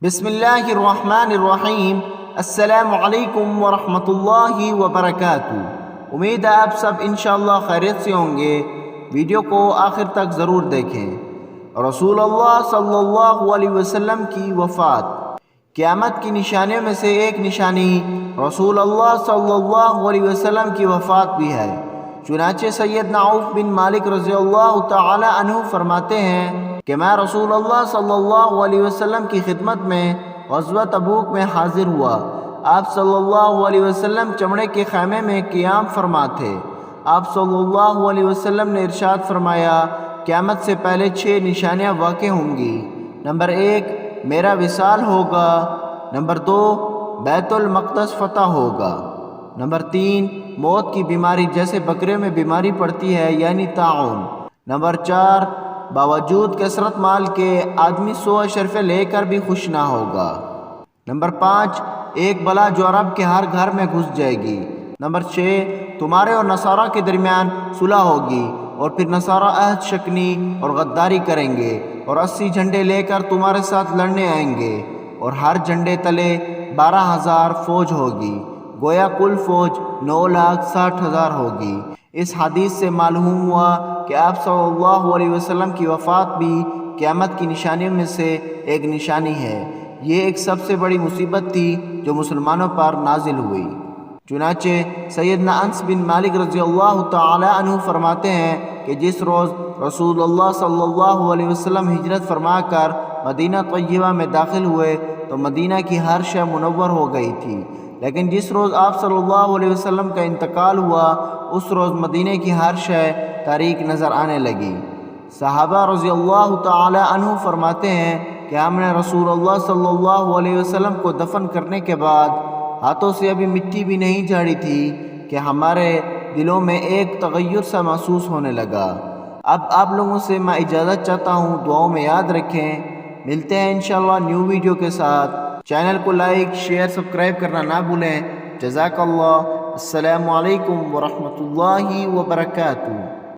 بسم اللہ الرحمن الرحیم۔ السلام علیکم ورحمۃ اللہ وبرکاتہ۔ امید ہے آپ سب انشاءاللہ خیریت سے ہوں گے۔ ویڈیو کو آخر تک ضرور دیکھیں۔ رسول اللہ صلی اللہ علیہ وسلم کی وفات۔ قیامت کی نشانیوں میں سے ایک نشانی رسول اللہ صلی اللہ علیہ وسلم کی وفات بھی ہے۔ چنانچہ سیدنا عوف بن مالک رضی اللہ تعالی عنہ فرماتے ہیں کہ میں رسول اللہ صلی اللہ علیہ وسلم کی خدمت میں غزوہ تبوک میں حاضر ہوا۔ آپ صلی اللہ علیہ وسلم چمڑے کے خیمے میں قیام فرما تھے۔ آپ صلی اللہ علیہ وسلم نے ارشاد فرمایا، قیامت سے پہلے 6 نشانیاں واقع ہوں گی۔ نمبر 1، میرا وصال ہوگا۔ نمبر 2، بیت المقدس فتح ہوگا۔ نمبر 3، موت کی بیماری جیسے بکریوں میں بیماری پڑتی ہے یعنی طاعون۔ نمبر 4، باوجود کثرت مال کے آدمی 100 اشرفے لے کر بھی خوش نہ ہوگا۔ نمبر 5، ایک بلا جو عرب کے ہر گھر میں گھس جائے گی۔ نمبر 6، تمہارے اور نصارہ کے درمیان صلح ہوگی اور پھر نصارہ عہد شکنی اور غداری کریں گے اور 80 جھنڈے لے کر تمہارے ساتھ لڑنے آئیں گے اور ہر جھنڈے تلے 12,000 فوج ہوگی، گویا کل فوج 9,60,000 ہوگی۔ اس حدیث سے معلوم ہوا کہ آپ صلی اللہ علیہ وسلم کی وفات بھی قیامت کی نشانیوں میں سے ایک نشانی ہے۔ یہ ایک سب سے بڑی مصیبت تھی جو مسلمانوں پر نازل ہوئی۔ چنانچہ سیدنا انس بن مالک رضی اللہ تعالی عنہ فرماتے ہیں کہ جس روز رسول اللہ صلی اللہ علیہ وسلم ہجرت فرما کر مدینہ طیبہ میں داخل ہوئے تو مدینہ کی ہر شے منور ہو گئی تھی، لیکن جس روز آپ صلی اللہ علیہ وسلم کا انتقال ہوا اس روز مدینہ کی ہر شے تاریک نظر آنے لگی۔ صحابہ رضی اللہ تعالی عنہ فرماتے ہیں کہ ہم نے رسول اللہ صلی اللہ علیہ وسلم کو دفن کرنے کے بعد ہاتھوں سے ابھی مٹی بھی نہیں جھاڑی تھی کہ ہمارے دلوں میں ایک تغیر سا محسوس ہونے لگا۔ اب آپ لوگوں سے میں اجازت چاہتا ہوں، دعاؤں میں یاد رکھیں۔ ملتے ہیں انشاءاللہ نیو ویڈیو کے ساتھ۔ چینل کو لائک، شیئر، سبسکرائب کرنا نہ بھولیں۔ جزاک اللہ۔ السلام علیکم ورحمۃ اللہ وبرکاتہ۔